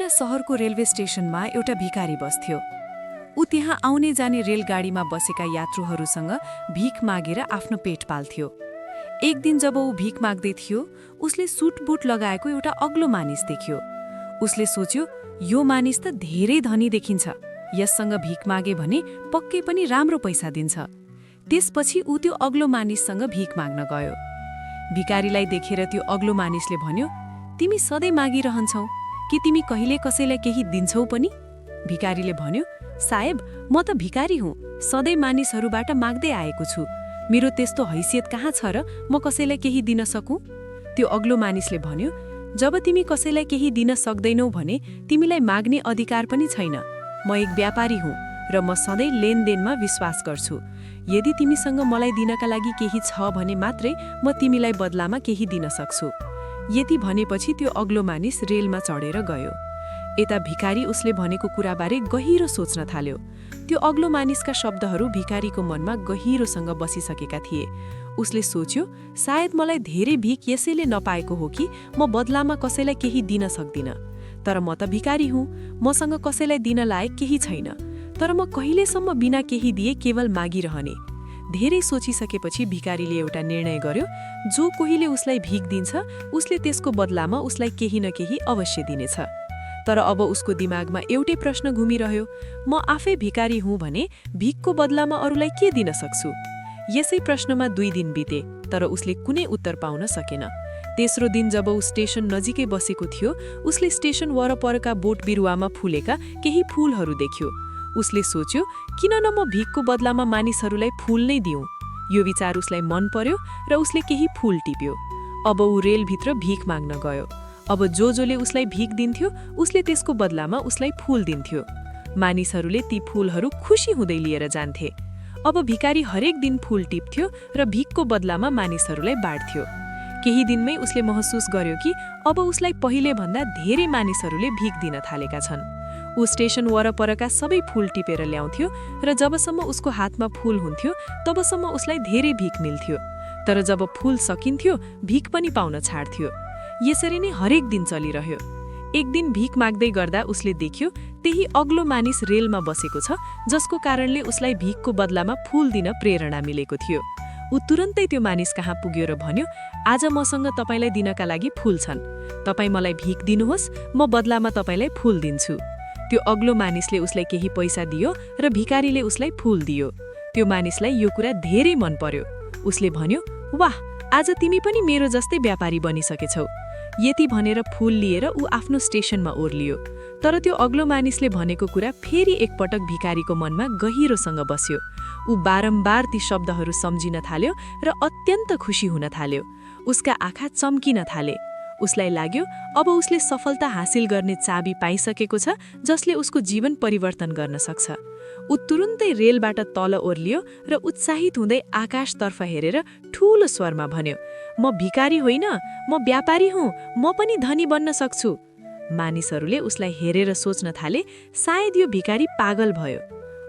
एउटा शहरको रेलवे स्टेशनमा एउटा भिखारी बस्थ्यो। ऊ त्यहाँ आउने जाने रेलगाडीमा बसेका यात्रुहरूसँग भीख मागेर आफ्नो पेट पाल्थ्यो। एक दिन जब ऊ भीख माग्दै थियो, उसले सुटबुट लगाएको एउटा अग्लो मानिस देख्यो। उसले सोच्यो, यो मानिस त धेरै धनी देखिन्छ, यससँग भीख मागे भने पक्कै पनि राम्रो पैसा दिन्छ। त्यसपछि ऊ त्यो अग्लो मानिससँग भीख माग्न गयो। भिखारीलाई देखेर त्यो अग्लो मानिसले भन्यो, तिमी सधैँ मागिरहन्छौ, कि तिमी कहिले कसैलाई केही दिन्छौ पनि? भिखारीले भन्यो, साहेब, म त भिखारी हुँ, सधैँ मानिसहरूबाट माग्दै आएको छु। मेरो त्यस्तो हैसियत कहाँ छ र म कसैलाई केही दिन सकूँ? त्यो अग्लो मानिसले भन्यो, जब तिमी कसैलाई केही दिन सक्दैनौ भने तिमीलाई माग्ने अधिकार पनि छैन। म एक व्यापारी हुँ र म सधैँ लेनदेनमा विश्वास गर्छु। यदि तिमीसँग मलाई दिनका लागि केही छ भने मात्रै म तिमीलाई बदलामा केही दिन सक्छु। यति भनेपछि त्यो अग्लो मानिस रेलमा चढेर गयो। यता भिखारी उसले भनेको कुराबारे गहिरो सोच्न थाल्यो। त्यो अग्लो मानिसका शब्दहरू भिखारीको मनमा गहिरोसँग बसिसकेका थिए। उसले सोच्यो, सायद मलाई धेरै भीख यसैले नपाएको हो कि म बदलामा कसैलाई केही दिन सक्दिनँ। तर म त भिखारी हुँ, मसँग कसैलाई दिन लायक केही छैन। तर म कहिलेसम्म बिना केही दिए केवल मागिरहने? धेरै सोचिसकेपछि भिखारीले एउटा निर्णय गर्यो, जो कोहीले उसलाई भीख दिन्छ उसले त्यसको बदलामा उसलाई केही न केही अवश्य दिनेछ। तर अब उसको दिमागमा एउटै प्रश्न घुमिरह्यो, म आफै भिखारी हुँ भने भीखको बदलामा अरूलाई के दिन सक्छु? यसै प्रश्नमा 2 दिन बिते, तर उसले कुनै उत्तर पाउन सकेन। तेस्रो दिन जब ऊ स्टेशन नजिकै बसेको थियो, उसले स्टेशन वरपरका बोट बिरुवामा फुलेका केही फूलहरू देख्यो। उसले सोच्यो, किन न म भीखको बदलामा मानिसहरूलाई फूल नै दिउँ? यो विचार उसलाई मन पर्यो र उसले केही फूल टिप्यो। अब ऊ रेलभित्र भीख माग्न गयो। अब जोले उसलाई भीख दिन्थ्यो, उसले त्यसको बदलामा उसलाई फूल दिन्थ्यो। मानिसहरूले ती फूलहरू खुसी हुँदै लिएर जान्थे। अब भिखारी हरेक दिन फूल टिप्थ्यो र भीखको बदलामा मानिसहरूलाई बाँड्थ्यो। केही दिनमै उसले महसुस गर्यो कि अब उसलाई पहिले भन्दा धेरै मानिसहरूले भीख दिन थालेका छन्। ऊ स्टेशन वरपरका सबै फूल टिपेर ल्याउँथ्यो र जबसम्म उसको हातमा फूल हुन्थ्यो तबसम्म उसलाई धेरै भीख मिल्थ्यो। तर जब फूल सकिन्थ्यो, भीख पनि पाउन छाड्थ्यो। यसरी नै हरेक दिन चलिरह्यो। एक दिन भीख माग्दै गर्दा उसले देख्यो त्यही अग्लो मानिस रेलमा बसेको छ, जसको कारणले उसलाई भीखको बदलामा फूल दिन प्रेरणा मिलेको थियो। ऊ तुरन्तै त्यो मानिस कहाँ पुग्यो र भन्यो, आज मसँग तपाईलाई दिनका लागि फूल छन्, तपाईँ मलाई भीख दिनुहोस्, म बदलामा तपाईलाई फूल दिन्छु। त्यो अग्लो मानिसले उसलाई केही पैसा दियो र भिखारीले उसलाई फूल दियो। त्यो मानिसलाई यो कुरा धेरै मन पर्यो। उसले भन्यो, वाह, आज तिमी पनि मेरो जस्तै व्यापारी बनिसकेछौ। यति भनेर फूल लिएर ऊ आफ्नो स्टेशनमा ओर्लियो। तर त्यो अग्लो मानिसले भनेको कुरा फेरि एकपटक भिखारीको मनमा गहिरोसँग बस्यो। ऊ बारम्बार ती शब्दहरू सम्झिन थाल्यो र अत्यन्त खुसी हुन थाल्यो। उसका आँखा चम्किन थाले। उसलाई लाग्यो अब उसले सफलता हासिल गर्ने चाबी पाइसकेको छ, जसले उसको जीवन परिवर्तन गर्न सक्छ। ऊ तुरुन्तै रेलबाट तल ओर्लियो र उत्साहित हुँदै आकाशतर्फ हेरेर ठूलो स्वरमा भन्यो, म भिखारी होइन, म व्यापारी हुँ, म पनि धनी बन्न सक्छु। मानिसहरूले उसलाई हेरेर सोच्न थाले, सायद यो भिखारी पागल भयो।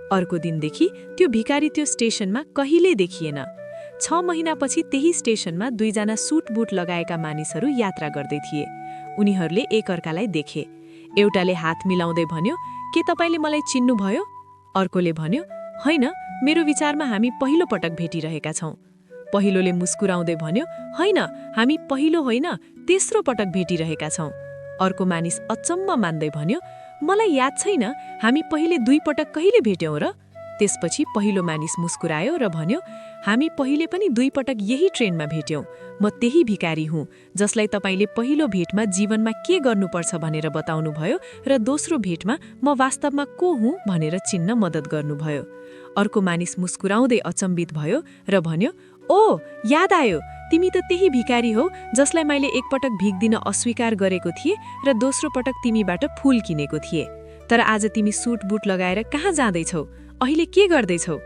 अर्को दिनदेखि त्यो भिखारी त्यो स्टेशनमा कहिल्यै देखिएन। 6 महिनापछि त्यही स्टेशनमा 2 जना सुटबुट लगाएका मानिसहरू यात्रा गर्दै थिए। उनीहरूले एकअर्कालाई देखे। एउटाले हात मिलाउँदै भन्यो, के तपाईँले मलाई चिन्नुभयो? अर्कोले भन्यो, होइन, मेरो विचारमा हामी पहिलो पटक भेटिरहेका छौँ। पहिलोले मुस्कुराउँदै भन्यो, होइन, हामी पहिलो होइन, तेस्रो पटक भेटिरहेका छौँ। अर्को मानिस अचम्म मान्दै भन्यो, मलाई याद छैन, हामी पहिले 2 पटक कहिले भेट्यौँ र? त्यसपछि पहिलो मानिस मुस्कुरायो र भन्यो, हामी पहिले पनि 2 पटक यही ट्रेनमा भेट्यौँ। म त्यही भिखारी हुँ, जसलाई तपाईँले पहिलो भेटमा जीवनमा के गर्नुपर्छ भनेर बताउनुभयो र दोस्रो भेटमा म वास्तवमा को हुँ भनेर चिन्न मद्दत गर्नुभयो। अर्को मानिस मुस्कुराउँदै अचम्बित भयो र भन्यो, ओ, याद आयो, तिमी त त्यही भिखारी हौ जसलाई मैले एकपटक भीख दिन अस्वीकार गरेको थिएँ र दोस्रो पटक तिमीबाट फूल किनेको थिएँ। तर आज तिमी सुटबुट लगाएर कहाँ जाँदैछौ? अहिले के गर्दैछौ?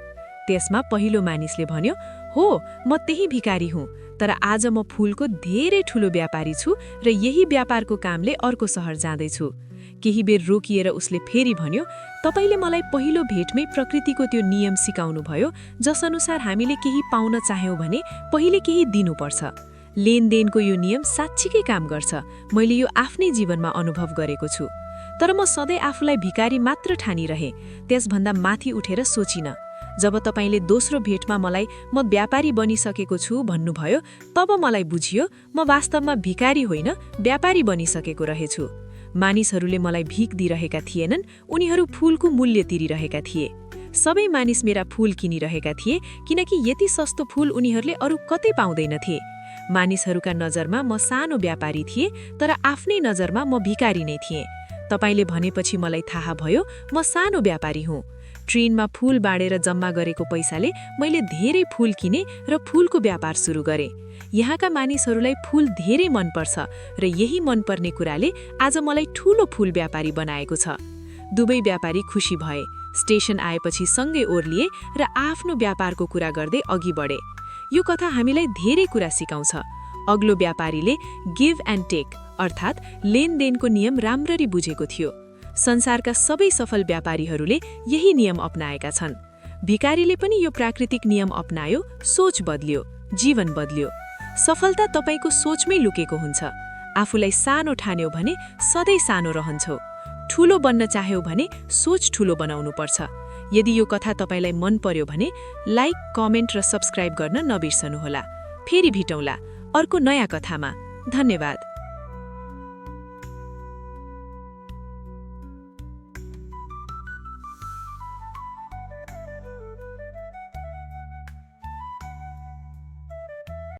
त्यसमा पहिलो मानिसले भन्यो, हो, म त्यही भिखारी हुँ, तर आज म फूलको धेरै ठूलो व्यापारी छु र यही व्यापारको कामले अर्को सहर जाँदैछु। केही बेर रोकिएर उसले फेरि भन्यो, तपाईले मलाई पहिलो भेटमै प्रकृतिको त्यो नियम सिकाउनुभयो, जसअनुसार हामीले केही पाउन चाह्यौं भने पहिले केही दिनुपर्छ। लेनदेनको यो नियम साच्चीकै काम गर्छ। मैले यो आफ्नै जीवनमा अनुभव गरेको छु। तर म सधैँ आफूलाई भिखारी मात्र ठानिरहेँ, त्यसभन्दा माथि उठेर सोचिन। जब तपाईँले दोस्रो भेटमा मलाई म व्यापारी बनिसकेको छु भन्नुभयो, तब मलाई बुझियो म वास्तवमा भिखारी होइन, व्यापारी बनिसकेको रहेछु। मानिसहरूले मलाई भिख दिइरहेका थिएनन्, उनीहरू फूलको मूल्य तिरिरहेका थिए। सबै मानिस मेरा फूल किनिरहेका थिए किनकि यति सस्तो फूल उनीहरूले अरू कतै पाउँदैनथे। मानिसहरूका नजरमा म सानो व्यापारी थिएँ, तर आफ्नै नजरमा म भिखारी नै थिएँ। तपाईँले भनेपछि मलाई थाहा भयो म सानो व्यापारी हुँ। ट्रेनमा फूल बाँडेर जम्मा गरेको पैसाले मैले धेरै फूल किने र फूलको व्यापार सुरु गरेँ। यहाँका मानिसहरूलाई फूल धेरै मनपर्छ र यही मनपर्ने कुराले आज मलाई ठूलो फूल व्यापारी बनाएको छ। दुवै व्यापारी खुसी भए। स्टेशन आएपछि सँगै ओर्लिए र आफ्नो व्यापारको कुरा गर्दै अघि बढे। यो कथा हामीलाई धेरै कुरा सिकाउँछ। अग्लो व्यापारीले गिभ एन्ड टेक अर्थात् लेनदेनको नियम राम्ररी बुझेको थियो। संसारका सबै सफल व्यापारीहरूले यही नियम अपनाएका छन्। भिखारीले पनि यो प्राकृतिक नियम अपनायो, सोच बदल्यो, जीवन बदल्यो। सफलता तपाईको सोचमै लुकेको हुन्छ। आफूलाई सानो ठान्यौ भने सधैँ सानो रहन्छौ। ठूलो बन्न चाह्यौ भने सोच ठूलो बनाउनुपर्छ। यदि यो कथा तपाईलाई मन पर्यो भने लाइक, कमेन्ट र सब्स्क्राइब गर्न नबिर्सनुहोला। फेरि भेटौँला अर्को नयाँ कथामा। धन्यवाद।